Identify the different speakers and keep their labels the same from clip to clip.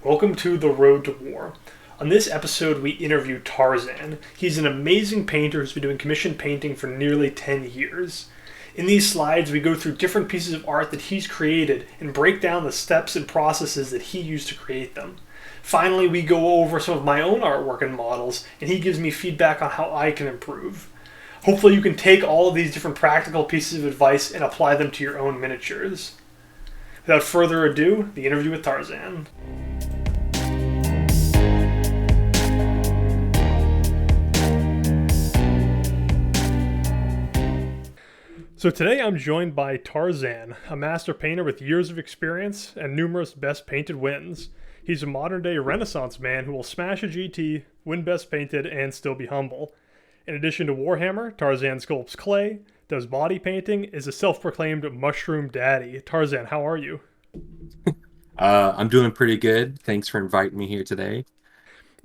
Speaker 1: Welcome to The Road to War. On this episode, we interview Tarzan. He's an amazing painter who's been doing commissioned painting for nearly 10 years. In these slides, we go through different pieces of art that he's created and break down the steps and processes that he used to create them. Finally, we go over some of my own artwork and models, and he gives me feedback on how I can improve. Hopefully you can take all of these different practical pieces of advice and apply them to your own miniatures. Without further ado, the interview with Tarzan. So today I'm joined by Tarzan, a master painter with years of experience and numerous best painted wins. He's a modern day Renaissance man who will smash a GT, win best painted, and still be humble. In addition to Warhammer, Tarzan sculpts clay, does body painting, is a self-proclaimed mushroom daddy. Tarzan, how are you?
Speaker 2: I'm doing pretty good. Thanks for inviting me here today.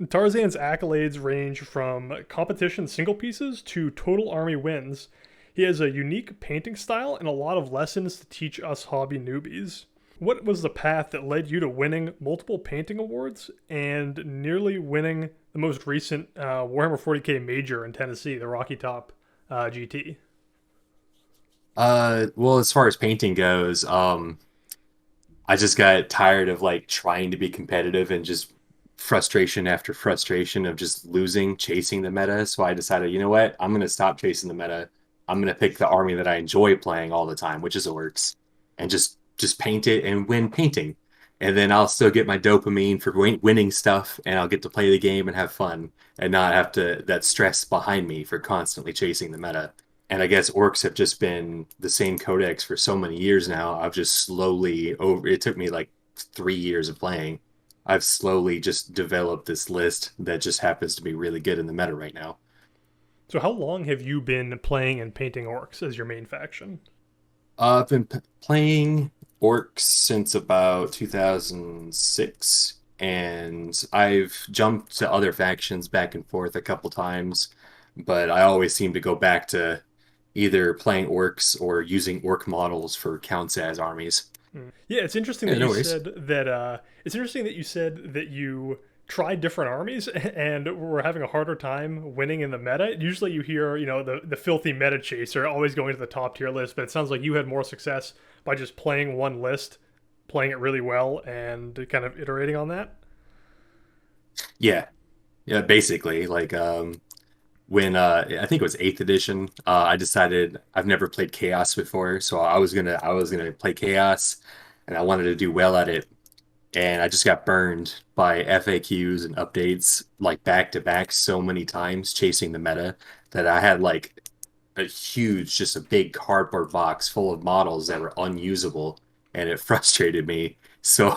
Speaker 1: Tarzan's accolades range from competition single pieces to total army wins. He has a unique painting style and a lot of lessons to teach us hobby newbies. What was the path that led you to winning multiple painting awards and nearly winning the most recent Warhammer 40k major in Tennessee, the Rocky Top GT?
Speaker 2: Well, as far as painting goes, I just got tired of like trying to be competitive and just frustration after frustration of just losing, chasing the meta. So I decided, you know what? I'm gonna stop chasing the meta. I'm gonna pick the army that I enjoy playing all the time, which is orcs, and just paint it and win painting. And then I'll still get my dopamine for winning stuff, and I'll get to play the game and have fun, and not have to that stress behind me for constantly chasing the meta. And I guess orcs have just been the same codex for so many years now. I've just slowly over. It took me like 3 years of playing. I've slowly just developed this list that just happens to be really good in the meta right now.
Speaker 1: So how long have you been playing and painting orcs as your main faction?
Speaker 2: I've been playing orcs since about 2006, and I've jumped to other factions back and forth a couple times, but I always seem to go back to either playing orcs or using orc models for counts as armies.
Speaker 1: Yeah, it's interesting
Speaker 2: Yeah,
Speaker 1: that
Speaker 2: no
Speaker 1: you
Speaker 2: worries.
Speaker 1: said that. It's interesting that you said that you tried different armies and were having a harder time winning in the meta. Usually, you hear the filthy meta chaser always going to the top tier list, but it sounds like you had more success by just playing one list, playing it really well, and kind of iterating on that.
Speaker 2: Yeah, yeah, basically, like when I think it was eighth edition, I decided I've never played Chaos before, so I was gonna play Chaos, and I wanted to do well at it, and I just got burned by FAQs and updates like back to back so many times chasing the meta that I had like just a big cardboard box full of models that were unusable, and it frustrated me. So,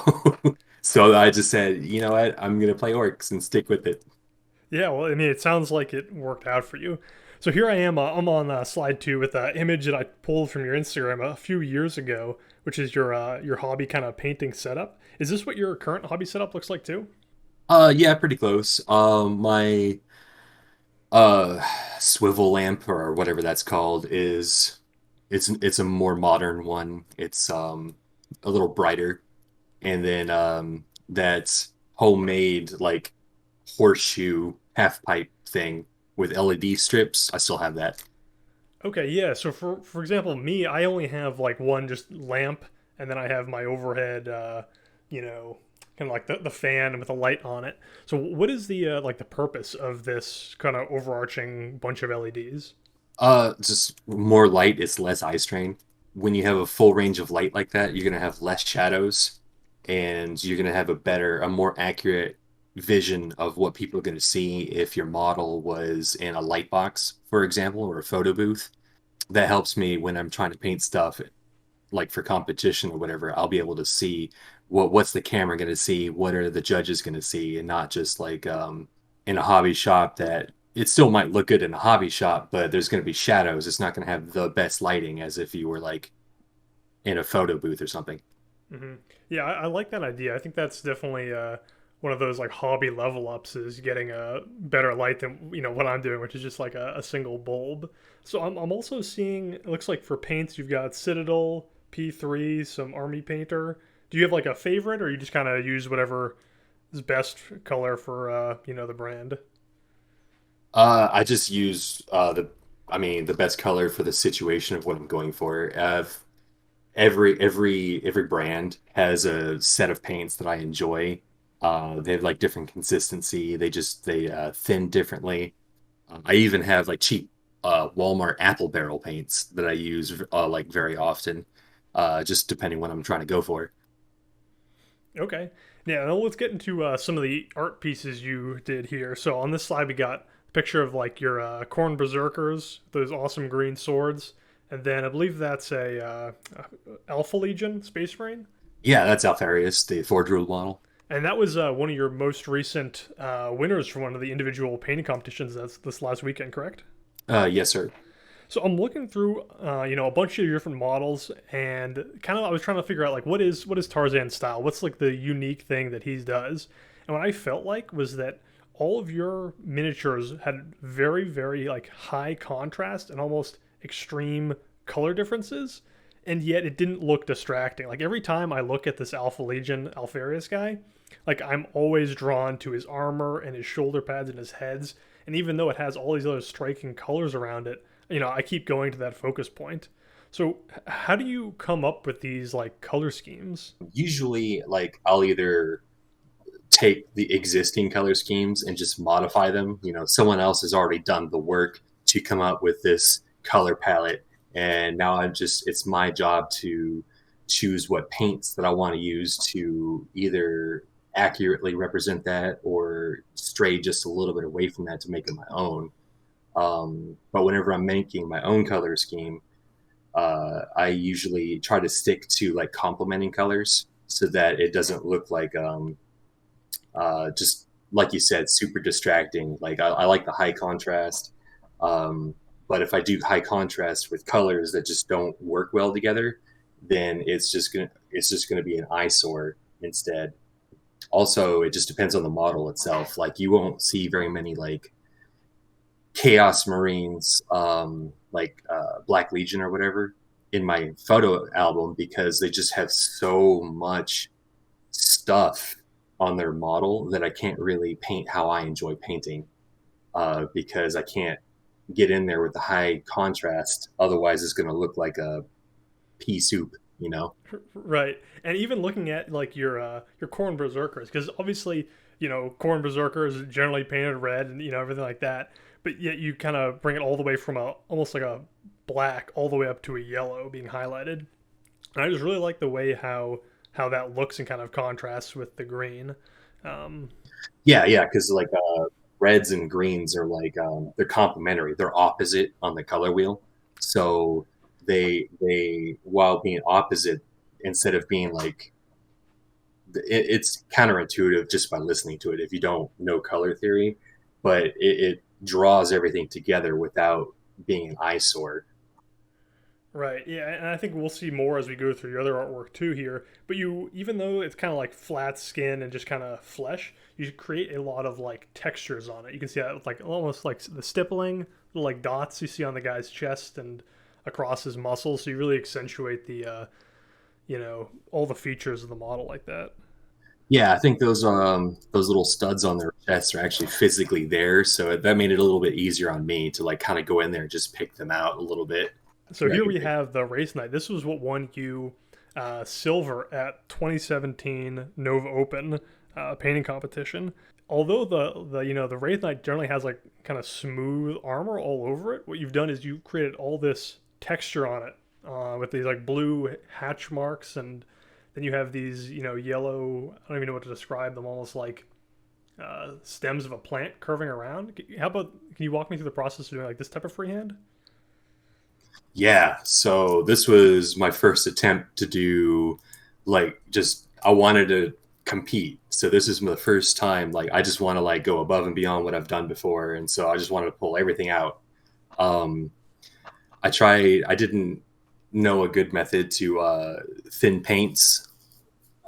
Speaker 2: so I just said, you know what, I'm gonna play orcs and stick with it.
Speaker 1: Yeah, well, I mean, it sounds like it worked out for you. So here I am. I'm on slide two with an image that I pulled from your Instagram a few years ago, which is your hobby kind of painting setup. Is this what your current hobby setup looks like too?
Speaker 2: Yeah, pretty close. My uh swivel lamp or whatever that's called is it's a more modern one. It's a little brighter, and then that homemade like horseshoe half pipe thing with LED strips. I still have that.
Speaker 1: Okay, yeah. So for example, me, I only have like one just lamp, and then I have my overhead, you know, kind of like the fan with a light on it. So what is the like the purpose of this kind of overarching bunch of LEDs?
Speaker 2: Just more light, it's less eye strain. When you have a full range of light like that, you're gonna have less shadows, and you're gonna have a more accurate vision of what people are gonna see if your model was in a light box, for example, or a photo booth. That helps me when I'm trying to paint stuff like for competition or whatever. I'll be able to see what's the camera going to see, what are the judges going to see, and not just like in a hobby shop that it still might look good in a hobby shop, but there's going to be shadows. It's not going to have the best lighting as if you were like in a photo booth or something.
Speaker 1: Hmm. Yeah, I like that idea. I think that's definitely one of those like hobby level ups is getting a better light than what I'm doing, which is just like a single bulb. So I'm also seeing it looks like for paints you've got Citadel, P3, some Army Painter. Do you have like a favorite, or you just kind of use whatever is best color for the brand?
Speaker 2: I just use the best color for the situation of what I'm going for. Every brand has a set of paints that I enjoy. They have like different consistency. They thin differently. I even have like cheap Walmart apple barrel paints that I use like very often, just depending what I'm trying to go for.
Speaker 1: Okay. Yeah, now let's get into some of the art pieces you did here. So on this slide, we got a picture of like your corn berserkers, those awesome green swords, and then I believe that's a Alpha Legion Space Marine,
Speaker 2: Yeah, that's Alfarius, the Forge Rule model.
Speaker 1: and that was one of your most recent winners for one of the individual painting competitions. That's this last weekend, correct?
Speaker 2: Yes, sir.
Speaker 1: So I'm looking through, a bunch of different models, and kind of I was trying to figure out like what is Tarzan's style? What's like the unique thing that he does? And what I felt like was that all of your miniatures had very, very like high contrast and almost extreme color differences, and yet it didn't look distracting. Like every time I look at this Alpha Legion Alfarius guy, like I'm always drawn to his armor and his shoulder pads and his heads. And even though it has all these other striking colors around it, I keep going to that focus point. So how do you come up with these like color schemes?
Speaker 2: Usually, like I'll either take the existing color schemes and just modify them. Someone else has already done the work to come up with this color palette, and now it's my job to choose what paints that I want to use to either accurately represent that or stray just a little bit away from that to make it my own. But whenever I'm making my own color scheme, I usually try to stick to like complementing colors so that it doesn't look like just like you said, super distracting. Like I like the high contrast, but if I do high contrast with colors that just don't work well together, then it's just gonna be an eyesore instead. Also, it just depends on the model itself. Like you won't see very many like Chaos Marines, like Black Legion or whatever, in my photo album because they just have so much stuff on their model that I can't really paint how I enjoy painting because I can't get in there with the high contrast. Otherwise, it's going to look like a pea soup.
Speaker 1: Right. And even looking at like your corn berserkers, because obviously, corn berserkers generally painted red and everything like that, but yet you kind of bring it all the way from a almost like a black all the way up to a yellow being highlighted. And I just really like the way how that looks and kind of contrasts with the green. Um,
Speaker 2: Yeah, because like reds and greens are like they're complementary. They're opposite on the color wheel, so they while being opposite, instead of being like it's counterintuitive just by listening to it if you don't know color theory, but it draws everything together without being an eyesore.
Speaker 1: Right. Yeah, and I think we'll see more as we go through your other artwork too here. But even though it's kind of like flat skin and just kind of flesh, you create a lot of like textures on it. You can see that with like almost like the stippling, little like dots you see on the guy's chest and across his muscles. So you really accentuate all the features of the model like that.
Speaker 2: Yeah, I think those little studs on their chests are actually physically there, so that made it a little bit easier on me to like kind of go in there and just pick them out a little bit.
Speaker 1: So here we have the race night. This was what won you silver at 2017 Nova Open painting competition. Although the Wraith Knight generally has like kind of smooth armor all over it, what you've done is you've created all this texture on it with these like blue hatch marks, and then you have these yellow. I don't even know what to describe them. Almost like stems of a plant curving around. How about can you walk me through the process of doing like this type of freehand?
Speaker 2: Yeah, so this was my first attempt to do like just I wanted to compete. So this is the first time like I just want to like go above and beyond what I've done before, and so I just wanted to pull everything out. Um, I didn't know a good method to thin paints,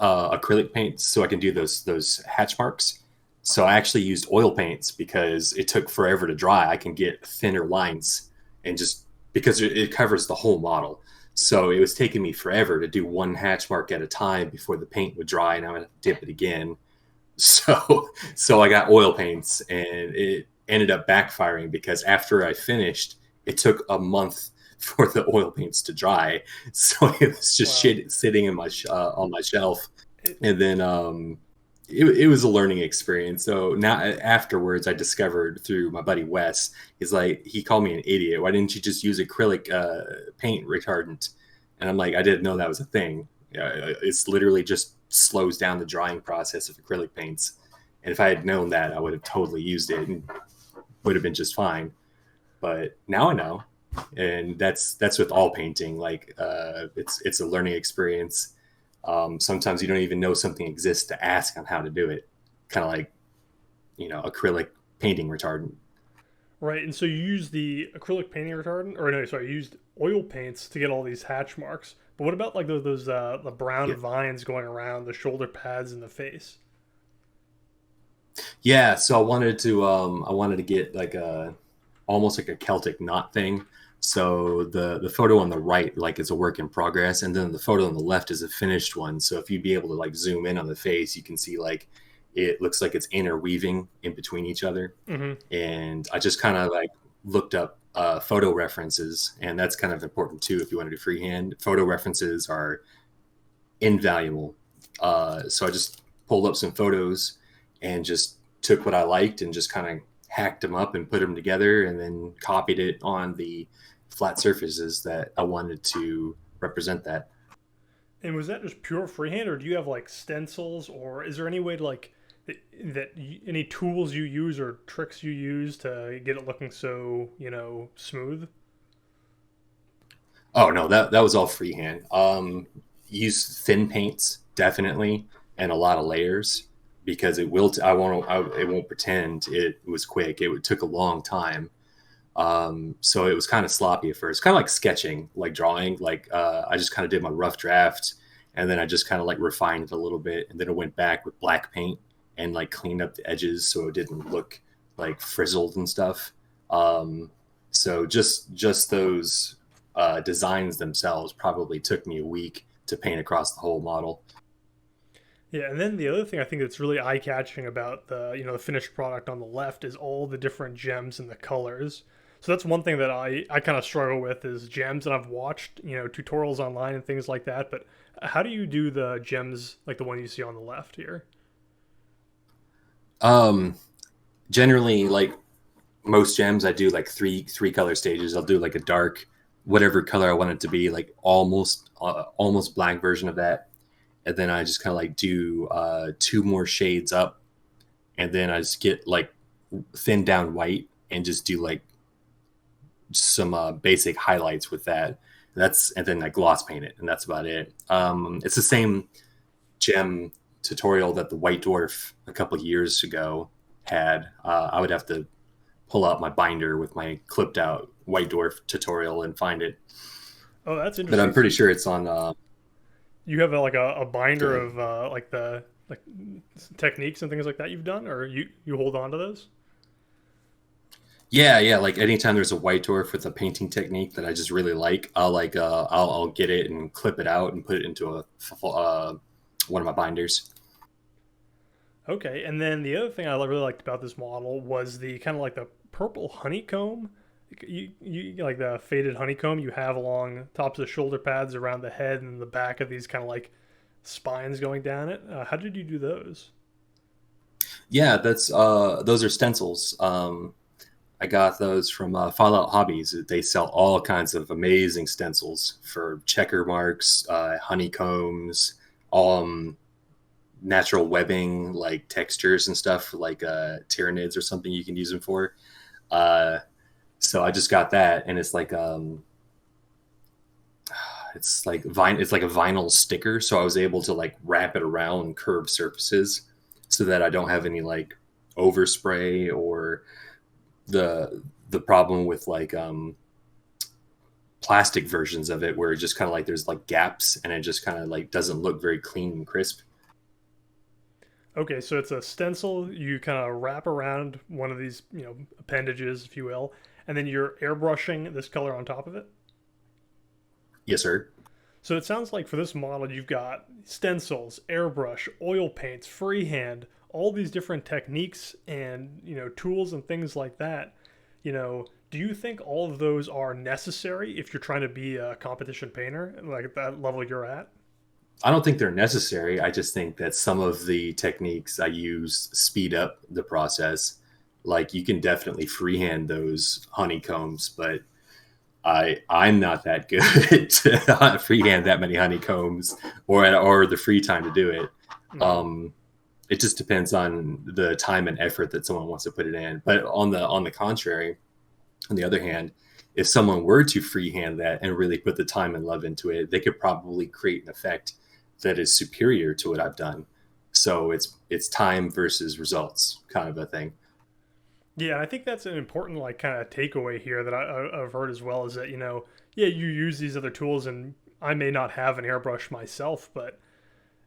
Speaker 2: acrylic paints, so I can do those hatch marks. So I actually used oil paints because it took forever to dry. I can get thinner lines and just because it covers the whole model. So it was taking me forever to do one hatch mark at a time before the paint would dry and I would dip it again. So I got oil paints, and it ended up backfiring because after I finished, it took a month for the oil paints to dry. So it was just
Speaker 1: Wow.
Speaker 2: shit sitting in on my shelf,
Speaker 1: It,
Speaker 2: and then it was a learning experience. So now afterwards, I discovered through my buddy Wes, he's like, he called me an idiot. Why didn't you just use acrylic paint retardant? And I'm like, I didn't know that was a thing. It's literally just slows down the drying process of acrylic paints. And if I had known that, I would have totally used it and would have been just fine. But now I know, and that's with all painting. Like it's a learning experience. Sometimes you don't even know something exists to ask on how to do it. Kind of like acrylic painting retardant.
Speaker 1: right, and so you use the acrylic painting retardant, or no, sorry, you used oil paints to get all these hatch marks. But what about like those the brown
Speaker 2: Yeah,
Speaker 1: vines going around the shoulder pads and the face?
Speaker 2: yeah. So I wanted to get like a almost like a Celtic knot thing. So the photo on the right like is a work in progress, and then the photo on the left is a finished one. So if you'd be able to like zoom in on the face, you can see like it looks like it's interweaving in between each other.
Speaker 1: Mm-hmm.
Speaker 2: And I just kind of like looked up photo references, and that's kind of important too if you want to do freehand. Photo references are invaluable. So I just pulled up some photos and just took what I liked and just kind of hacked them up and put them together, and then copied it on the flat surfaces that I wanted to represent that.
Speaker 1: And was that just pure freehand, or do you have like stencils, or is there any way to like any tools you use or tricks you use to get it looking so smooth?
Speaker 2: Oh no, that was all freehand. Use thin paints definitely, and a lot of layers because it will. It won't pretend it was quick. It took a long time. So it was kind of sloppy at first, kind of like sketching, like drawing. Like I just kind of did my rough draft, and then I just kind of like refined it a little bit, and then I went back with black paint and like cleaned up the edges so it didn't look like frizzled and stuff. Um, so just those designs themselves probably took me a week to paint across the whole model.
Speaker 1: Yeah, and then the other thing I think that's really eye catching about the finished product on the left is all the different gems and the colors. So that's one thing that I kind of struggle with is gems, and I've watched tutorials online and things like that. But how do you do the gems like the one you see on the left here?
Speaker 2: Um, Generally, like most gems, I do like three color stages. I'll do like a dark, whatever color I want it to be, like almost black version of that, and then I just kind of like do two more shades up, and then I just get like thin down white and just do like some basic highlights with that. And then I gloss paint it, and that's about it. It's the same gem tutorial that the White Dwarf a couple of years ago had. I would have to pull out my binder with my clipped out White Dwarf tutorial and find it.
Speaker 1: Oh, that's
Speaker 2: But I'm
Speaker 1: interesting.
Speaker 2: pretty sure it's on.
Speaker 1: You have like a
Speaker 2: Go
Speaker 1: binder
Speaker 2: ahead.
Speaker 1: of like the like techniques and things like that you've done, or you hold on to those?
Speaker 2: Yeah, yeah. Like anytime there's a white dwarf with a painting technique that I just really like, I'll get it and clip it out and put it into one of my binders.
Speaker 1: Okay, and then the other thing I really liked about this model was the kind of like the purple honeycomb. You like the faded honeycomb you have along tops of the shoulder pads around the head and the back of these kind of like spines going down it. How did you do those?
Speaker 2: Yeah, that's those are stencils. I got those from Fallout Hobbies. They sell all kinds of amazing stencils for checker marks, honeycombs, um, natural webbing, like textures and stuff for like Tyranids or something you can use them for. Uh, so I just got that, and it's like a vinyl sticker. So I was able to like wrap it around curved surfaces, so that I don't have any like overspray or the problem with like plastic versions of it where it just kind of like there's like gaps and it just kind of like doesn't look very clean and crisp.
Speaker 1: Okay, so it's a stencil you kind of wrap around one of these appendages, if you will, and then you're airbrushing this color on top of it.
Speaker 2: Yes, sir.
Speaker 1: So it sounds like for this model, you've got stencils, airbrush, oil paints, freehand, all these different techniques and tools and things like that. Do you think all of those are necessary if you're trying to be a competition painter, like at that level you're at?
Speaker 2: I don't think they're necessary. I just think that some of the techniques I use speed up the process. Like you can definitely freehand those honeycombs, but I'm not that good to freehand that many honeycombs or the free time to do it.
Speaker 1: Mm-hmm.
Speaker 2: Um, it just depends on the time and effort that someone wants to put it in. But on the contrary, on the other hand, if someone were to freehand that and really put the time and love into it, they could probably create an effect that is superior to what I've done. So it's time versus results kind of a thing.
Speaker 1: Yeah, I think that's an important like kind of takeaway here that I've heard as well is that yeah, you use these other tools, and I may not have an airbrush myself, but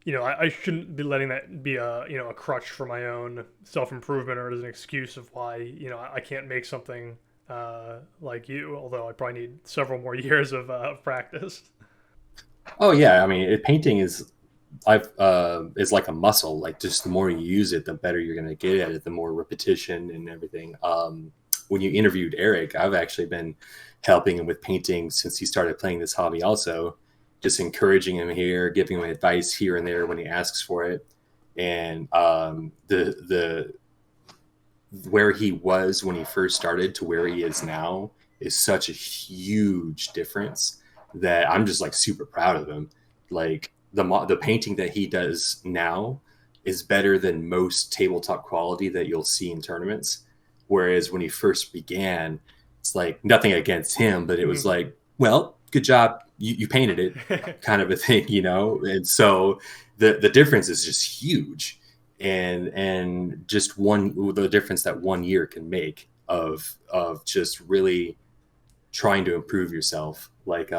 Speaker 1: I shouldn't be letting that be a crutch for my own self improvement or as an excuse of why I can't make something like you. Although I probably need several more years of practice.
Speaker 2: Oh yeah, I mean, painting is like a muscle. Like just the more you use it, the better you're going to get at it. The more repetition and everything. When you interviewed Eric, I've actually been helping him with painting since he started playing this hobby. Also, just encouraging him here, giving him advice here and there when he asks for it. And the where he was when he first started to where he is now is such a huge difference that I'm just like super proud of him. Like the painting that he does now is better than most tabletop quality that you'll see in tournaments. Whereas when he first began, it's like nothing against him, but it was
Speaker 1: Mm-hmm.
Speaker 2: like, well, good job, you painted it, kind of a thing, you know. And so the difference is just huge, and just the difference that 1 year can make of just really trying to improve yourself. Like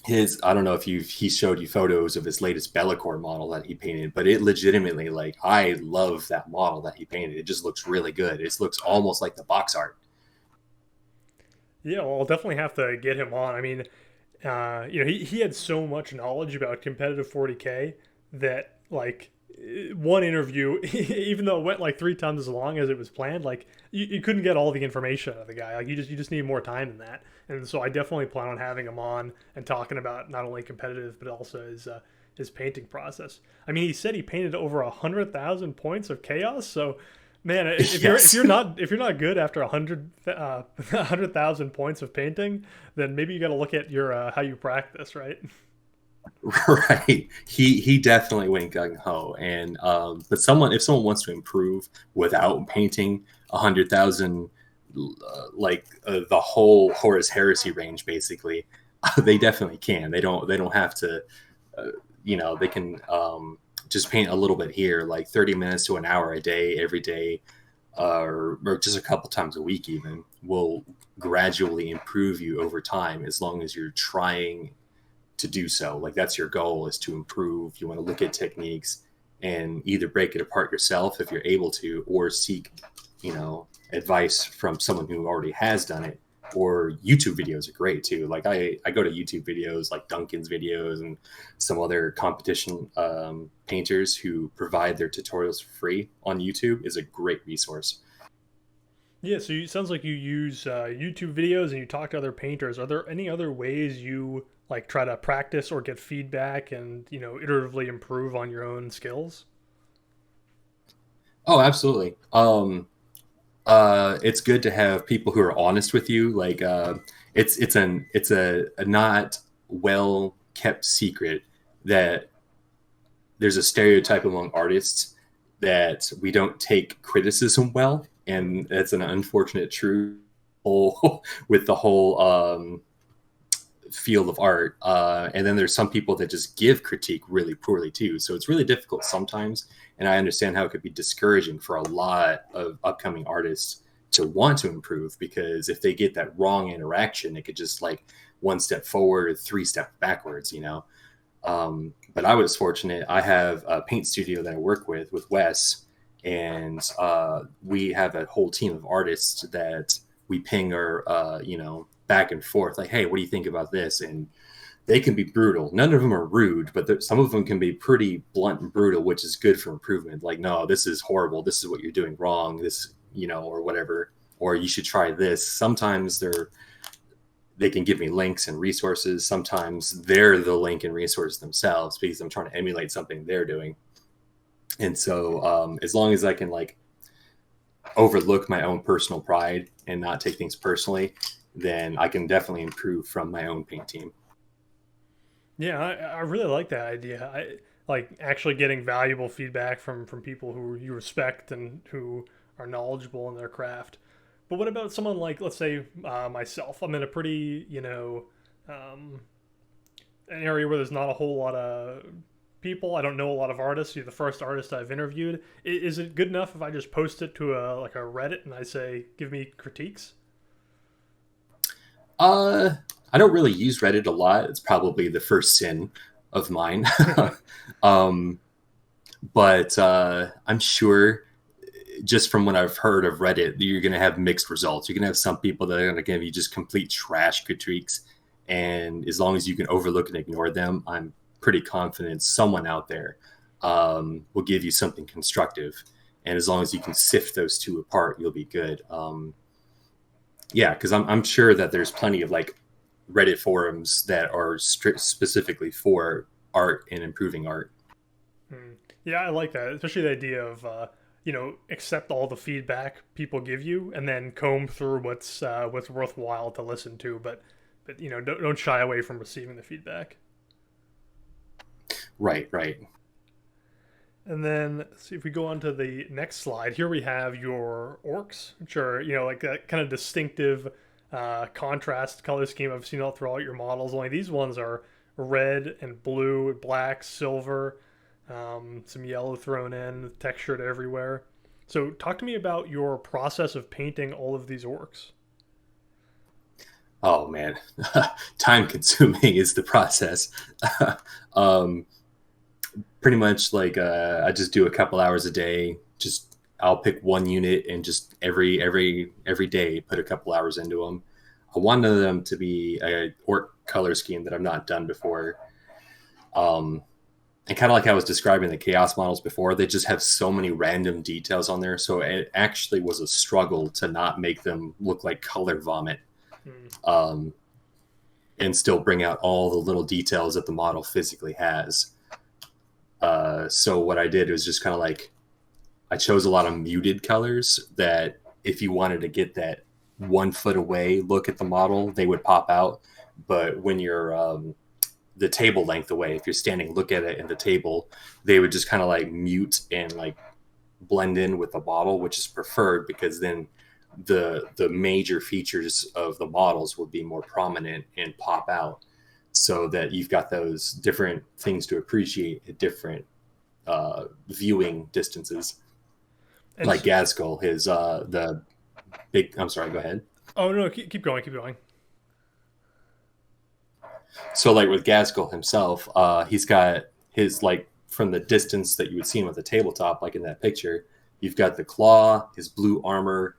Speaker 2: his I don't know if he showed you photos of his latest Bellicor model that he painted, but it legitimately, like, I love that model that he painted. It just looks really good. It looks almost like the box art.
Speaker 1: Yeah, well, I'll definitely have to get him on. I mean, he had so much knowledge about competitive 40K that like one interview, even though it went like 3 times as long as it was planned, like you couldn't get all the information out of the guy. Like you just need more time than that. And so I definitely plan on having him on and talking about not only competitive but also his painting process. I mean, he said he painted over 100,000 points of chaos. So man, if you're if
Speaker 2: Yes.
Speaker 1: you're not if you're not good after 100,000 points of painting, then maybe you got to look at your how you practice, right?
Speaker 2: Right. He definitely went gung ho, and but someone if someone wants to improve without painting 100,000, the whole Horus Heresy range, basically, they definitely can. They don't have to. They can just paint a little bit here, like 30 minutes to an hour a day, every day, or just a couple times a week. Even will gradually improve you over time as long as you're trying to do so. Like that's your goal, is to improve. You want to look at techniques and either break it apart yourself if you're able to, or seek, advice from someone who already has done it. Or YouTube videos are great too. Like I go to YouTube videos like Duncan's videos and some other competition painters who provide their tutorials for free on YouTube is a great resource.
Speaker 1: Yeah, so it sounds like you use YouTube videos and you talk to other painters. Are there any other ways you like try to practice or get feedback and iteratively improve on your own skills?
Speaker 2: Oh, absolutely. It's good to have people who are honest with you. Like it's a not well kept secret that there's a stereotype among artists that we don't take criticism well, and that's an unfortunate truth with the whole field of art. And then there's some people that just give critique really poorly too. So it's really difficult sometimes. And I understand how it could be discouraging for a lot of upcoming artists to want to improve, because if they get that wrong interaction, it could just like one step forward, 3 steps backwards. But I was fortunate. I have a paint studio that I work with Wes, and we have a whole team of artists that we ping our, back and forth, like, hey, what do you think about this? And they can be brutal. None of them are rude, but some of them can be pretty blunt and brutal, which is good for improvement. Like, no, this is horrible. This is what you're doing wrong. This, or whatever, or you should try this. Sometimes they can give me links and resources. Sometimes they're the link and resource themselves because I'm trying to emulate something they're doing. And so as long as I can like overlook my own personal pride and not take things personally, then I can definitely improve from my own paint team.
Speaker 1: Yeah, I really like that idea. I like actually getting valuable feedback from people who you respect and who are knowledgeable in their craft. But what about someone like, let's say, myself? I'm in a pretty, um, an area where there's not a whole lot of people. I don't know a lot of artists. You're the first artist I've interviewed. Is it good enough if I just post it to a Reddit and I say, give me critiques?
Speaker 2: I don't really use Reddit a lot. It's probably the first sin of mine. um, but I'm sure just from what I've heard of Reddit, you're going to have mixed results. You're going to have some people that are going to give you just complete trash critiques. And as long as you can overlook and ignore them, I'm pretty confident someone out there will give you something constructive. And as long as you can sift those two apart, you'll be good. Yeah, because I'm sure that there's plenty of like Reddit forums that are specifically for art and improving art.
Speaker 1: Hmm. Yeah, I like that, especially the idea of accept all the feedback people give you and then comb through what's worthwhile to listen to, but don't shy away from receiving the feedback.
Speaker 2: Right, right.
Speaker 1: And then let's see if we go on to the next slide. Here we have your orcs, which are like that kind of distinctive contrast color scheme I've seen all throughout your models. Only these ones are red and blue, black, silver, some yellow thrown in, textured everywhere. So talk to me about your process of painting all of these orcs.
Speaker 2: Oh man, time consuming is the process. um, Pretty much like I just do a couple hours a day. Just I'll pick one unit and just every day put a couple hours into them. I wanted them to be a orc color scheme that I've not done before. And kind of like I was describing the chaos models before, they just have so many random details on there. So it actually was a struggle to not make them look like color vomit.
Speaker 1: Hmm.
Speaker 2: And still bring out all the little details that the model physically has. So what I did was just kind of like I chose a lot of muted colors that if you wanted to get that 1 foot away look at the model, they would pop out. But when you're the table length away, if you're standing, look at it in the table, they would just kind of like mute and like blend in with the model, which is preferred because then the major features of the models would be more prominent and pop out, so that you've got those different things to appreciate at different viewing distances.
Speaker 1: And
Speaker 2: Like Gaskell, his the big. I'm sorry. Go ahead.
Speaker 1: oh no, keep going, keep going.
Speaker 2: So like with Gaskell himself, he's got his like from the distance that you would see him at the tabletop, like in that picture. You've got the claw, his blue armor,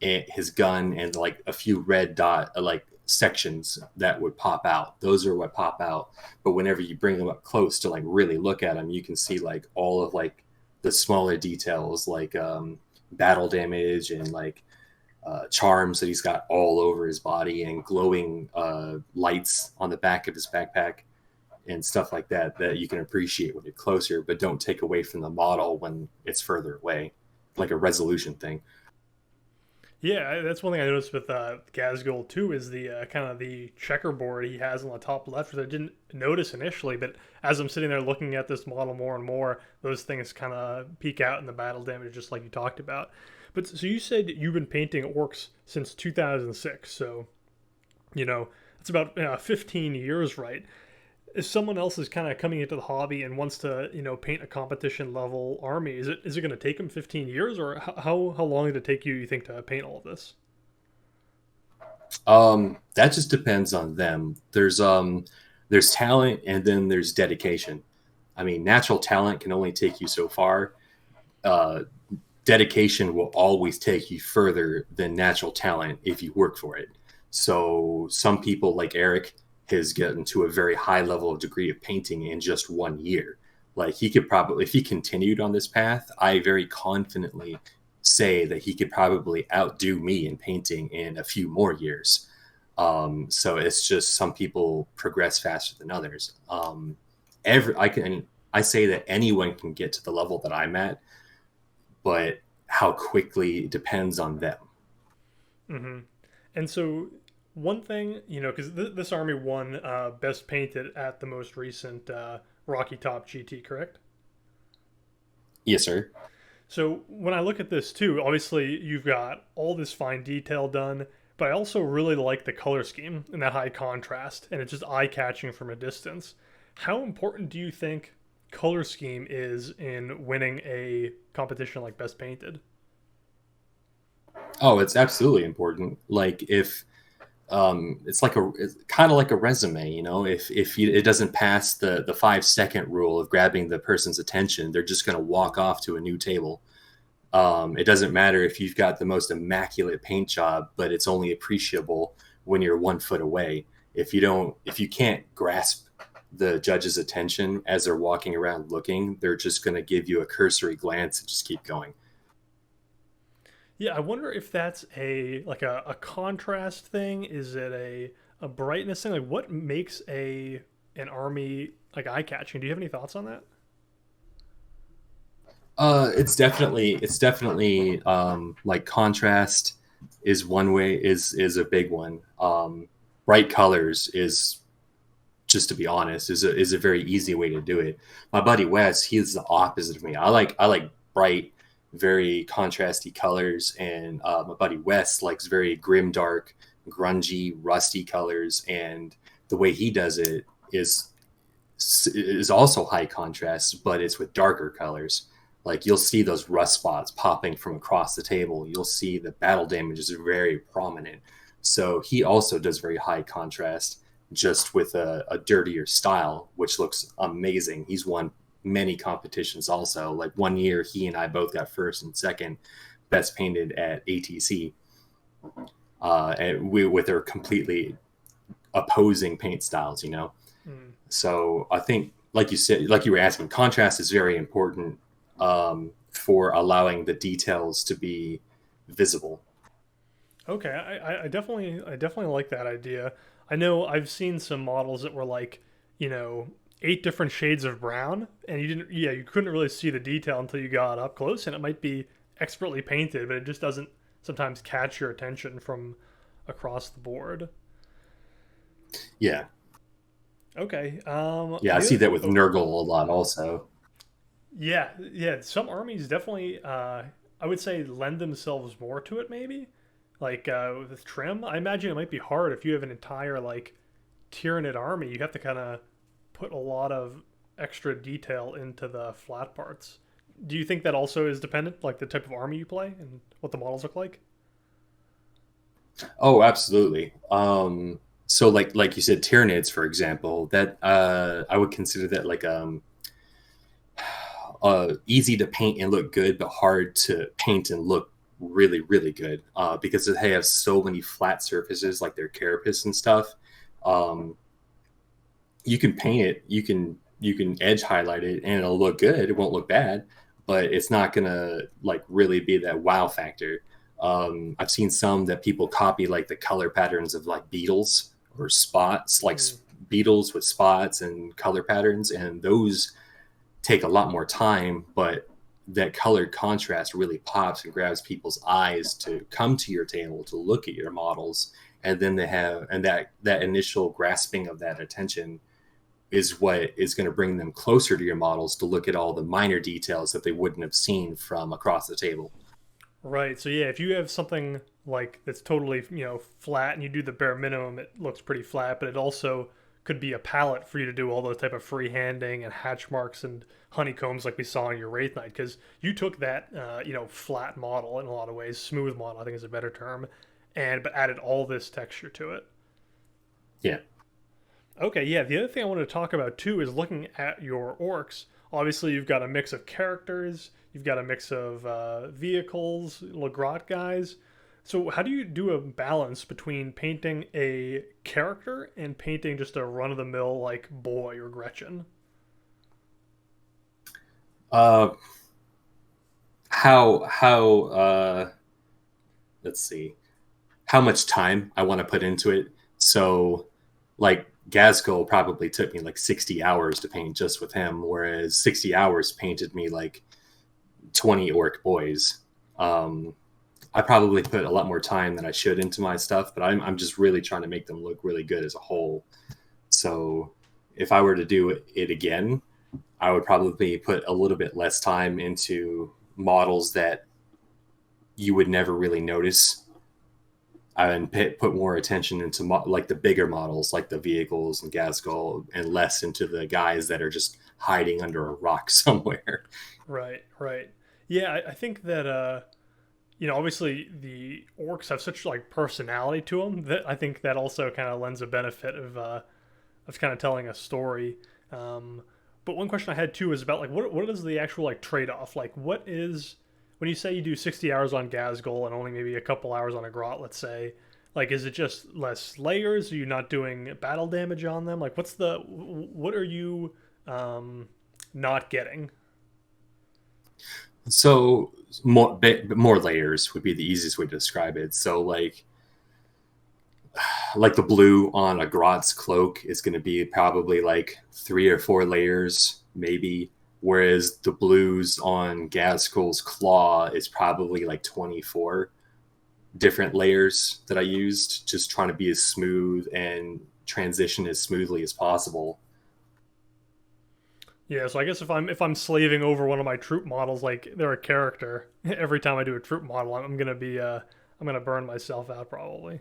Speaker 2: and his gun, and like a few red dot like sections that would pop out. Those are what pop out. But whenever you bring them up close to like really look at them, you can see like all of like the smaller details, like battle damage and like charms that he's got all over his body, and glowing lights on the back of his backpack and stuff like that that you can appreciate when you're closer, but don't take away from the model when it's further away, like a resolution thing.
Speaker 1: Yeah, that's one thing I noticed with Gazgul too is the kind of the checkerboard he has on the top left, which I didn't notice initially, but as I'm sitting there looking at this model more and more, those things kind of peek out in the battle damage, just like you talked about. But so you said you've been painting orcs since 2006, so it's about 15 years, right? If someone else is kind of coming into the hobby and wants to, paint a competition level army, is it going to take them 15 years, or how long did it take you think, to paint all of this?
Speaker 2: That just depends on them. There's talent and then there's dedication. I mean, natural talent can only take you so far. Uh, Dedication will always take you further than natural talent if you work for it. So some people like Eric, has gotten to a very high level of degree of painting in just 1 year. Like he could probably, if he continued on this path, I very confidently say that he could probably outdo me in painting in a few more years. So it's just some people progress faster than others. I say that anyone can get to the level that I'm at, but how quickly depends on them.
Speaker 1: Hmm. And so, one thing, because this army won Best Painted at the most recent Rocky Top GT, correct?
Speaker 2: Yes, sir.
Speaker 1: So, when I look at this too, obviously you've got all this fine detail done, but I also really like the color scheme and that high contrast, and it's just eye catching from a distance. How important do you think color scheme is in winning a competition like Best Painted?
Speaker 2: Oh, it's absolutely important. Like if it's kind of like a resume, if it doesn't pass the 5 second rule of grabbing the person's attention, they're just going to walk off to a new table. It doesn't matter if you've got the most immaculate paint job, but it's only appreciable when you're 1 foot away. If you can't grasp the judge's attention as they're walking around looking, they're just going to give you a cursory glance and just keep going.
Speaker 1: Yeah, I wonder if that's a contrast thing. Is it a brightness thing? Like what makes a an army like eye catching? Do you have any thoughts on that?
Speaker 2: It's definitely like contrast is one way is a big one. Bright colors is, just to be honest, is a very easy way to do it. My buddy Wes, he's the opposite of me. I like bright, very contrasty colors, and my buddy Wes likes very grim, dark, grungy, rusty colors. And the way he does it is also high contrast, but it's with darker colors. Like you'll see those rust spots popping from across the table. You'll see the battle damage is very prominent. So he also does very high contrast, just with a dirtier style, which looks amazing. He's won many competitions also. Like 1 year, he and I both got first and second best painted at ATC, and we with their completely opposing paint styles.
Speaker 1: Mm.
Speaker 2: So I think, like you said, like you were asking, contrast is very important for allowing the details to be visible.
Speaker 1: Okay, I definitely like that idea. I know I've seen some models that were like, you know, 8 different shades of brown, and you couldn't really see the detail until you got up close, and it might be expertly painted, but it just doesn't sometimes catch your attention from across the board.
Speaker 2: Yeah,
Speaker 1: Okay,
Speaker 2: yeah, I see that with Nurgle a lot also.
Speaker 1: yeah, yeah. Some armies definitely, I would say, lend themselves more to it. Maybe like with trim. I imagine it might be hard if you have an entire like Tyranid army. You have to kind of put a lot of extra detail into the flat parts. Do you think that also is dependent, like the type of army you play and what the models look like?
Speaker 2: Oh, absolutely. So like you said, Tyranids, for example, that I would consider that like easy to paint and look good, but hard to paint and look really, really good, because they have so many flat surfaces, like their carapace and stuff. Um, you can paint it, you can edge highlight it, and it'll look good. It won't look bad, but it's not gonna like really be that wow factor. I've seen some that people copy like the color patterns of like beetles or spots, like
Speaker 1: Mm.
Speaker 2: beetles with spots and color patterns, and those take a lot more time, but that colored contrast really pops and grabs people's eyes to come to your table to look at your models. And then that initial grasping of that attention is what is going to bring them closer to your models to look at all the minor details that they wouldn't have seen from across the table.
Speaker 1: Right. So yeah, if you have something like that's totally, flat and you do the bare minimum, it looks pretty flat, but it also could be a palette for you to do all those type of freehanding and hatch marks and honeycombs like we saw in your Wraith Knight, because you took that flat model in a lot of ways, smooth model I think is a better term, and but added all this texture to it.
Speaker 2: Yeah.
Speaker 1: Okay, yeah. The other thing I wanted to talk about too is looking at your orcs. Obviously, you've got a mix of characters, you've got a mix of vehicles, Legrot guys. So how do you do a balance between painting a character and painting just a run of the mill like boy or Gretchen?
Speaker 2: Uh, how let's see, how much time I want to put into it. So, like Gazgul probably took me like 60 hours to paint just with him, whereas 60 hours painted me like 20 orc boys. Um, I probably put a lot more time than I should into my stuff, but I'm just really trying to make them look really good as a whole. So if I were to do it again, I would probably put a little bit less time into models that you would never really notice, and put more attention into like the bigger models, like the vehicles and Gasgul, and less into the guys that are just hiding under a rock somewhere.
Speaker 1: Right, right. Yeah, I think that obviously the orcs have such like personality to them that I think that also kind of lends a benefit of kind of telling a story. Um, but one question I had too is about like what is the actual like trade off? Like what is when you say you do 60 hours on Gazgul and only maybe a couple hours on a Grot, let's say, like is it just less layers? Are you not doing battle damage on them? Like what are you um, not getting?
Speaker 2: So more layers would be the easiest way to describe it. So like the blue on a Grot's cloak is going to be probably like 3 or 4 layers, maybe. Whereas the blues on Gaskull's claw is probably like 24 different layers that I used, just trying to be as smooth and transition as smoothly as possible.
Speaker 1: Yeah, so I guess if I'm slaving over one of my troop models like they're a character, every time I do a troop model, I'm gonna be I'm gonna burn myself out probably.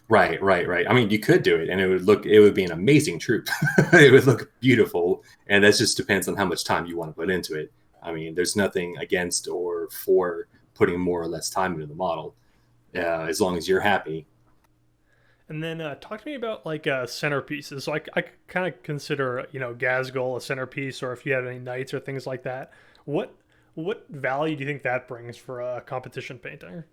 Speaker 2: Right, right, right. I mean, you could do it, and it would be an amazing troop. It would look beautiful, and that just depends on how much time you want to put into it. I mean, there's nothing against or for putting more or less time into the model, as long as you're happy.
Speaker 1: And then talk to me about like centerpieces. So I kind of consider Gazgul a centerpiece, or if you had any knights or things like that. What what value do you think that brings for a competition painting?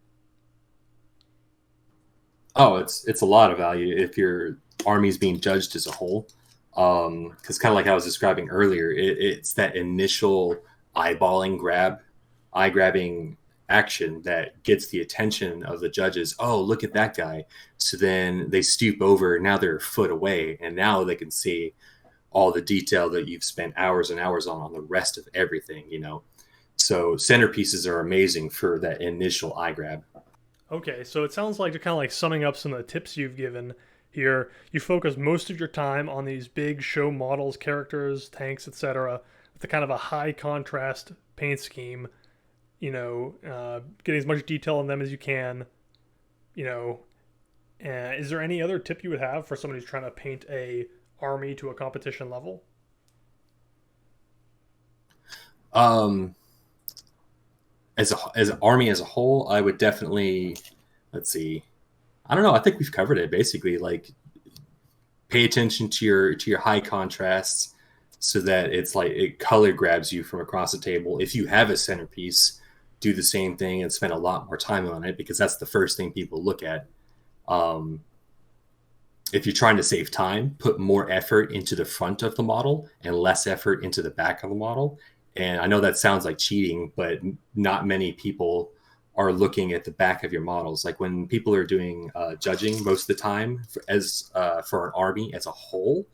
Speaker 2: Oh, it's a lot of value if your army's being judged as a whole. Because kind of like I was describing earlier, it's that initial eyeballing grab, eye grabbing action that gets the attention of the judges. Oh, look at that guy. So then they stoop over. Now they're a foot away, and now they can see all the detail that you've spent hours and hours on the rest of everything. So centerpieces are amazing for that initial eye grab.
Speaker 1: Okay, so it sounds like, to kind of like summing up some of the tips you've given here, you focus most of your time on these big show models, characters, tanks, etc., with a kind of a high contrast paint scheme. Getting as much detail in them as you can. You know, is there any other tip you would have for somebody who's trying to paint a army to a competition level?
Speaker 2: Um, as an army as a whole, I would definitely, let's see. I don't know. I think we've covered it basically. Like, pay attention to your high contrasts so that it's like it color grabs you from across the table. If you have a centerpiece, do the same thing and spend a lot more time on it, because that's the first thing people look at. Um, if you're trying to save time, put more effort into the front of the model and less effort into the back of the model. And I know that sounds like cheating, but not many people are looking at the back of your models. Like when people are doing judging, most of the time for an army as a whole,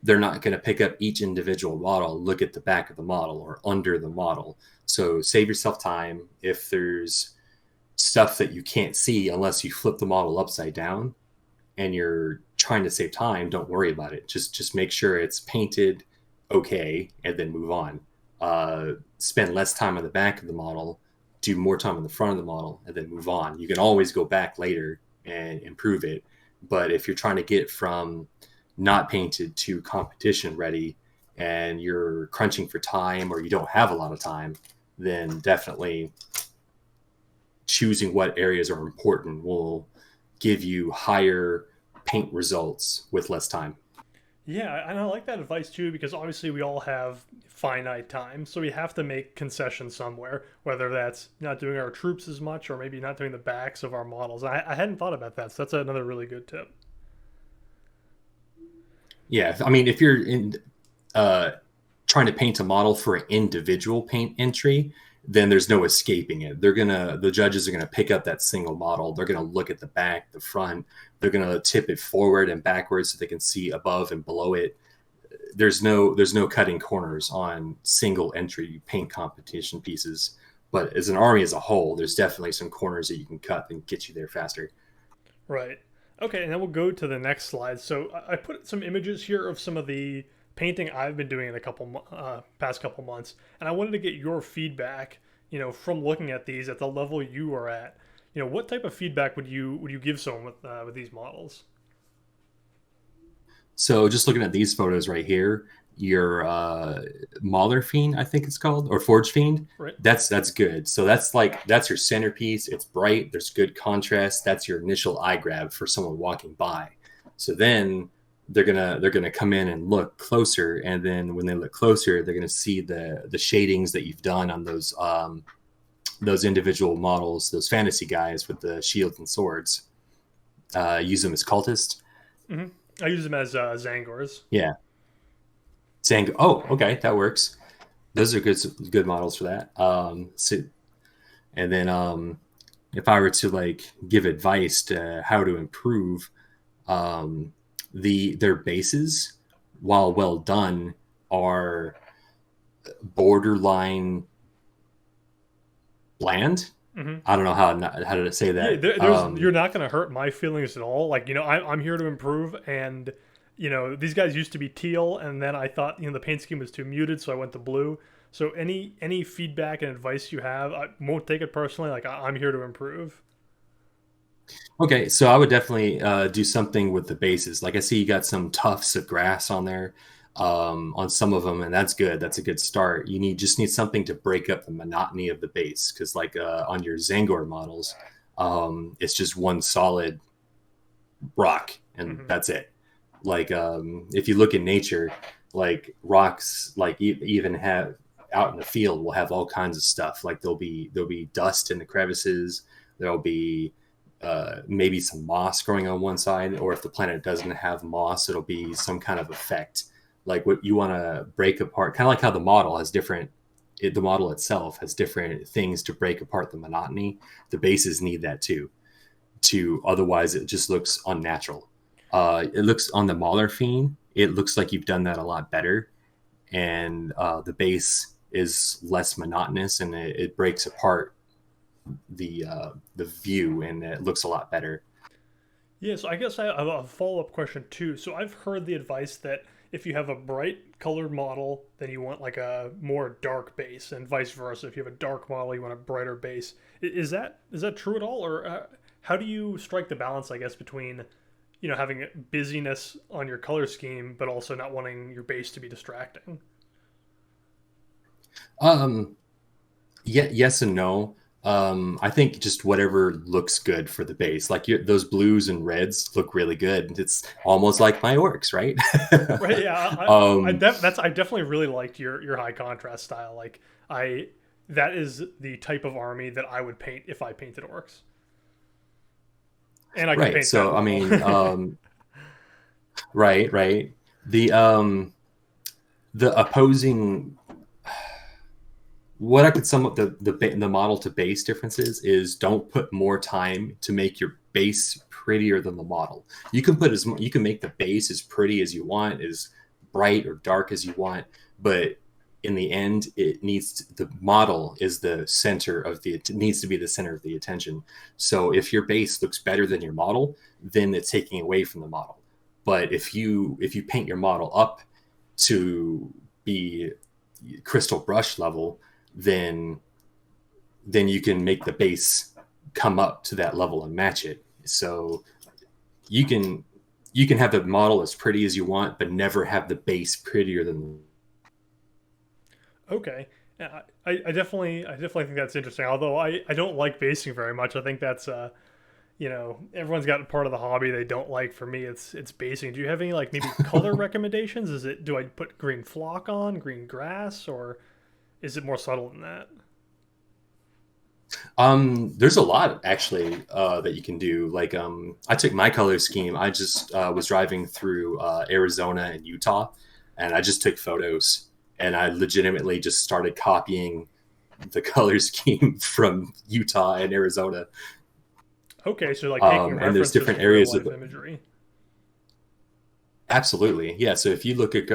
Speaker 2: they're not going to pick up each individual model, look at the back of the model or under the model. So save yourself time. If there's stuff that you can't see unless you flip the model upside down and you're trying to save time, don't worry about it. Just make sure it's painted okay and then move on. Spend less time on the back of the model, do more time on the front of the model, and then move on. You can always go back later and improve it. But if you're trying to get from not painted to competition ready and you're crunching for time or you don't have a lot of time, then definitely choosing what areas are important will give you higher paint results with less time.
Speaker 1: Yeah, and I like that advice too because obviously we all have finite time, so we have to make concessions somewhere, whether that's not doing our troops as much or maybe not doing the backs of our models. I hadn't thought about that, so that's another really good tip.
Speaker 2: Yeah, I mean, if you're in uh, trying to paint a model for an individual paint entry, then there's no escaping it. The judges are gonna pick up that single model. They're gonna look at the back, the front. They're gonna tip it forward and backwards so they can see above and below it. There's no cutting corners on single entry paint competition pieces. But as an army as a whole, there's definitely some corners that you can cut and get you there faster.
Speaker 1: Right. Okay, and then we'll go to the next slide. So I put some images here of some of the painting I've been doing in the past couple months, and I wanted to get your feedback. From looking at these at the level you are at. What type of feedback would you give someone with these models?
Speaker 2: So just looking at these photos right here, your Mauler Fiend, I think it's called, or Forge Fiend,
Speaker 1: Right.
Speaker 2: that's good. So that's your centerpiece. It's bright. There's good contrast. That's your initial eye grab for someone walking by. So then they're gonna come in and look closer, and then when they look closer, they're gonna see the shadings that you've done on those individual models, those fantasy guys with the shields and swords. Use them as cultists.
Speaker 1: hmm I use them as Zangors.
Speaker 2: Yeah, saying, "Oh, okay, that works." Those are good models for that. And then if I were to like give advice to how to improve, their bases, while well done, are borderline bland.
Speaker 1: hmm
Speaker 2: I don't know how to say
Speaker 1: Yeah,
Speaker 2: that.
Speaker 1: you're not going to hurt my feelings at all. Like, I'm here to improve, and these guys used to be teal, and then I thought the paint scheme was too muted, so I went to blue. So any feedback and advice you have, I won't take it personally. Like, I'm here to improve.
Speaker 2: Okay, so I would definitely do something with the bases. Like I see you got some tufts of grass on there, on some of them, and that's good. That's a good start. Just need something to break up the monotony of the base, because like on your Zangor models, it's just one solid rock, and
Speaker 1: hmm
Speaker 2: that's it. Like if you look in nature, like rocks, like even have out in the field, will have all kinds of stuff. Like there'll be dust in the crevices. There'll be maybe some moss growing on one side, or if the planet doesn't have moss, it'll be some kind of effect. Like what you want to break apart, kind of like how the model itself has different things to break apart the monotony. The bases need that too. To otherwise, it just looks unnatural. It looks on the Mahler Fiend. It looks like you've done that a lot better, and the base is less monotonous, and it breaks apart the view, and it looks a lot better.
Speaker 1: Yeah, so I guess I have a follow up question too. So I've heard the advice that if you have a bright colored model, then you want like a more dark base, and vice versa. If you have a dark model, you want a brighter base. Is that true at all, or how do you strike the balance? I guess between having busyness on your color scheme, but also not wanting your base to be distracting.
Speaker 2: Um, yeah, yes and no. I think just whatever looks good for the base. Like those blues and reds look really good. It's almost like my orcs, right?
Speaker 1: Right? Yeah,
Speaker 2: um,
Speaker 1: I definitely really liked your high contrast style. Like I that is the type of army that I would paint if I painted orcs, and I can
Speaker 2: right.
Speaker 1: paint that
Speaker 2: So I
Speaker 1: well.
Speaker 2: mean, right, right. The um, the opposing what I could sum up the model to base differences is don't put more time to make your base prettier than the model. You can make the base as pretty as you want, as bright or dark as you want, but in the end, the model is the center of it needs to be the center of the attention. So if your base looks better than your model, then it's taking away from the model. But if you paint your model up to be crystal brush level, then you can make the base come up to that level and match it. So you can have the model as pretty as you want, but never have the base prettier than.
Speaker 1: Okay. Yeah, I definitely think that's interesting. Although I don't like basing very much. I think that's everyone's got part of the hobby they don't like. For me, it's basing. Do you have any like maybe color recommendations? Do I put green flock on, green grass, or is it more subtle than that?
Speaker 2: There's a lot actually that you can do. Like, I took my color scheme. I just was driving through Arizona and Utah, and I just took photos, and I legitimately just started copying the color scheme from Utah and Arizona.
Speaker 1: Okay, so like taking
Speaker 2: And there's
Speaker 1: references
Speaker 2: different
Speaker 1: from real
Speaker 2: areas of
Speaker 1: life imagery.
Speaker 2: absolutely, yeah. So if you look at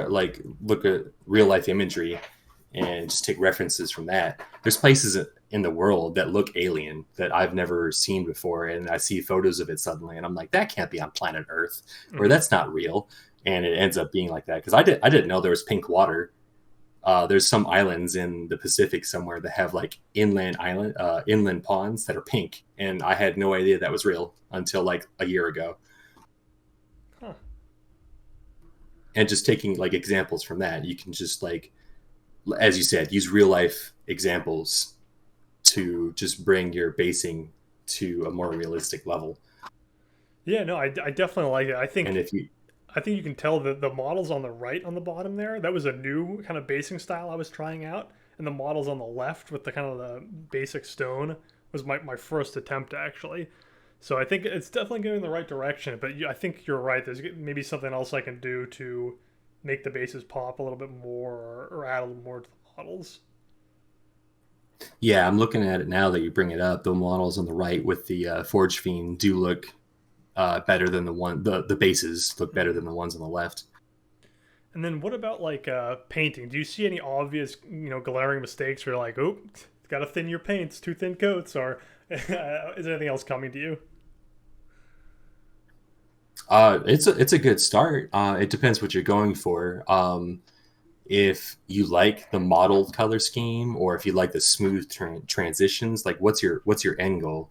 Speaker 2: real life imagery and just take references from that, there's places in the world that look alien that I've never seen before, and I see photos of it suddenly, and I'm like, that can't be on planet Earth, or
Speaker 1: Hmm.
Speaker 2: that's not real, and it ends up being like that because I didn't know there was pink water. There's some islands in the Pacific somewhere that have like inland ponds that are pink, and I had no idea that was real until like a year ago.
Speaker 1: Huh.
Speaker 2: And just taking like examples from that, you can just like, as you said, use real life examples to just bring your basing to a more realistic level.
Speaker 1: Yeah, no, I definitely like it.
Speaker 2: And if you,
Speaker 1: I think you can tell that the models on the right on the bottom there, that was a new kind of basing style I was trying out. And the models on the left with the kind of the basic stone was my first attempt actually. So I think it's definitely going in the right direction. But I think you're right. There's maybe something else I can do to make the bases pop a little bit more, or add a little more to the models.
Speaker 2: yeah, I'm looking at it now that you bring it up. The models on the right with the Forge Fiend do look better than the bases look better
Speaker 1: Mhm.
Speaker 2: than the ones on the left.
Speaker 1: And then what about like painting? Do you see any obvious, glaring mistakes where you're like, oh, got to thin your paints, too thin coats, or is there anything else coming to you?
Speaker 2: It's a good start. It depends what you're going for. If you like the modeled color scheme, or if you like the smooth transitions, like what's your end goal?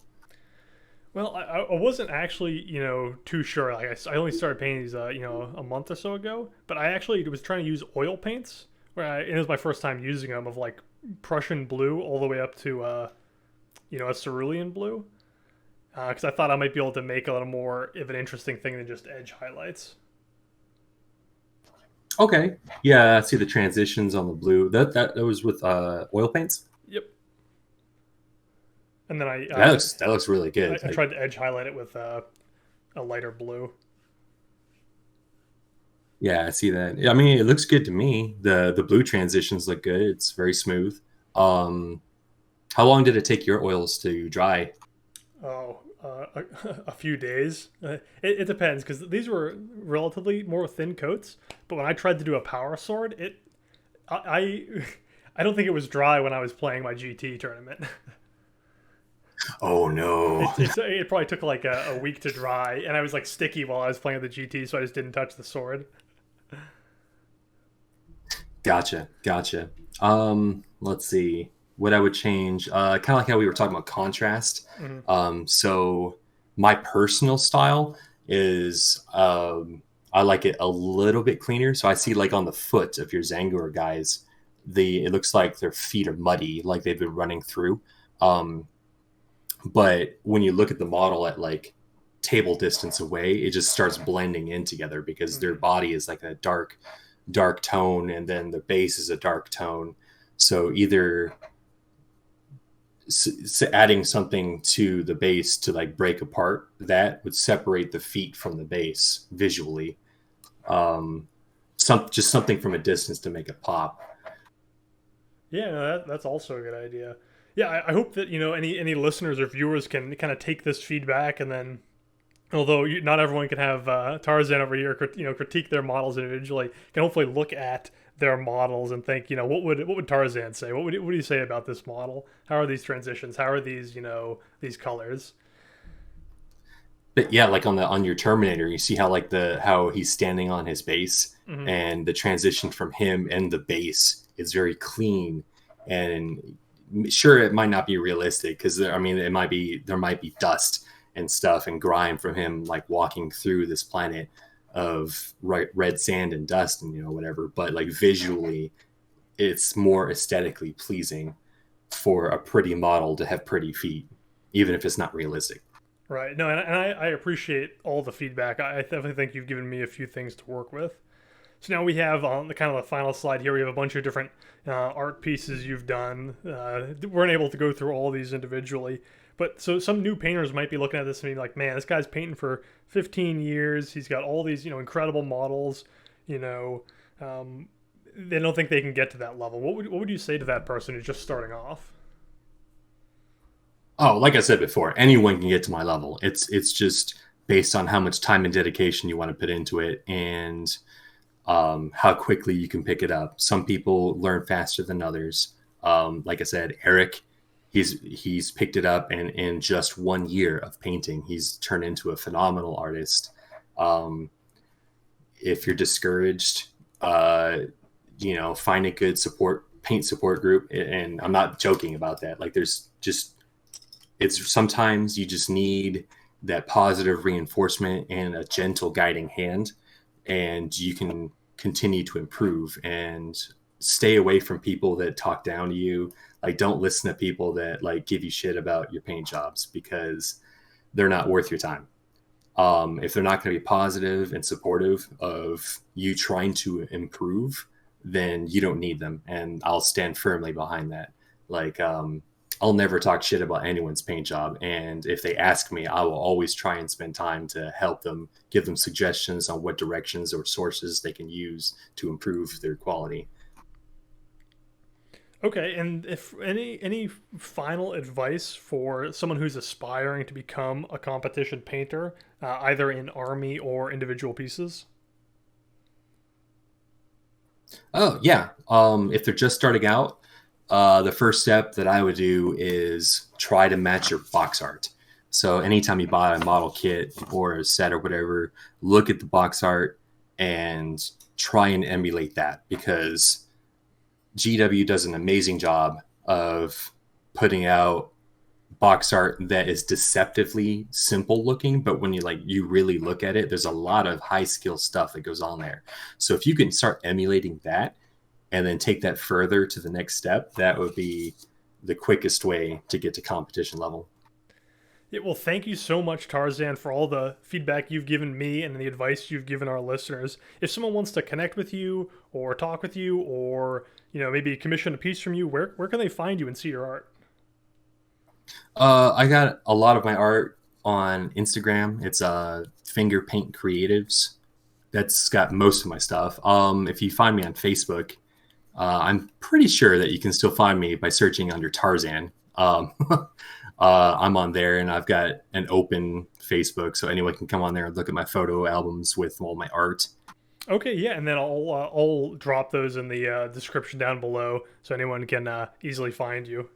Speaker 1: Well, I wasn't actually, too sure. Like I only started painting these, a month or so ago. But I actually was trying to use oil paints, it was my first time using them, of like Prussian blue all the way up to, a cerulean blue. Because I thought I might be able to make a little more of an interesting thing than just edge highlights.
Speaker 2: Okay, yeah, I see the transitions on the blue. That was with oil paints.
Speaker 1: Yep. And then
Speaker 2: That looks really good.
Speaker 1: I
Speaker 2: Like,
Speaker 1: tried to edge highlight it with a lighter blue.
Speaker 2: yeah, I see that. I mean, it looks good to me. The blue transitions look good. It's very smooth. Um, how long did it take your oils to dry?
Speaker 1: Oh, a few days. It depends because these were relatively more thin coats. But when I tried to do a power sword, I I don't think it was dry when I was playing my GT tournament.
Speaker 2: Oh no.
Speaker 1: It probably took like a week to dry, and I was like sticky while I was playing the GT, so I just didn't touch the sword.
Speaker 2: Gotcha. Let's see what I would change. Kind of like how we were talking about contrast.
Speaker 1: Hmm.
Speaker 2: So my personal style is I like it a little bit cleaner. So I see like on the foot of your Zangor guys, the it looks like their feet are muddy, like they've been running through. Um, but when you look at the model at like table distance away, it just starts blending in together because their
Speaker 1: Hmm.
Speaker 2: body is like a dark tone, and then the base is a dark tone. So either adding something to the base to like break apart that would separate the feet from the base visually. Just something from a distance to make it pop.
Speaker 1: Yeah, no, that's also a good idea. Yeah, I hope that any listeners or viewers can kind of take this feedback, and then, although not everyone can have Tarzan over here, critique their models individually, can hopefully look at their models and think, what would Tarzan say? What do you say about this model? How are these transitions? How are these colors?
Speaker 2: But yeah, like on your Terminator, you see how like the how he's standing on his base,
Speaker 1: Hmm.
Speaker 2: and the transition from him and the base is very clean. And sure, it might not be realistic because I mean, there might be dust and stuff and grime from him like walking through this planet of red sand and dust and whatever. But like visually, it's more aesthetically pleasing for a pretty model to have pretty feet, even if it's not realistic.
Speaker 1: Right. No, and I appreciate all the feedback. I definitely think you've given me a few things to work with. So now we have on the kind of the final slide here. We have a bunch of different art pieces you've done. We're unable to go through all these individually, but so some new painters might be looking at this and being like, "Man, this guy's painting for 15 years. He's got all these, incredible models. You know, um, they don't think they can get to that level." What would you say to that person who's just starting off?
Speaker 2: Oh, like I said before, anyone can get to my level. It's just based on how much time and dedication you want to put into it, and how quickly you can pick it up. Some people learn faster than others. Like I said, Eric, he's picked it up, and in just 1 year of painting, he's turned into a phenomenal artist. Um, if you're discouraged, find a good paint support group. And I'm not joking about that. Like, there's just, it's sometimes you just need that positive reinforcement and a gentle guiding hand, and you can continue to improve and stay away from people that talk down to you. Like, don't listen to people that like give you shit about your paint jobs, because they're not worth your time. If they're not going to be positive and supportive of you trying to improve, then you don't need them. And I'll stand firmly behind that. Like, I'll never talk shit about anyone's paint job. And if they ask me, I will always try and spend time to help them, give them suggestions on what directions or sources they can use to improve their quality.
Speaker 1: Okay, and if any final advice for someone who's aspiring to become a competition painter, either in army or individual pieces?
Speaker 2: Oh, yeah. If they're just starting out, the first step that I would do is try to match your box art. So anytime you buy a model kit or a set or whatever, look at the box art and try and emulate that, because GW does an amazing job of putting out box art that is deceptively simple looking, but when you really look at it, there's a lot of high skill stuff that goes on there. So if you can start emulating that and then take that further to the next step, that would be the quickest way to get to competition level.
Speaker 1: Yeah, well, thank you so much, Tarzan, for all the feedback you've given me and the advice you've given our listeners. If someone wants to connect with you or talk with you, or maybe commission a piece from you, where can they find you and see your art?
Speaker 2: I got a lot of my art on Instagram. It's Finger Paint Creatives. That's got most of my stuff. If you find me on Facebook, I'm pretty sure that you can still find me by searching under Tarzan. I'm on there, and I've got an open Facebook, so anyone can come on there and look at my photo albums with all my art.
Speaker 1: Okay, yeah, and then I'll drop those in the description down below so anyone can easily find you.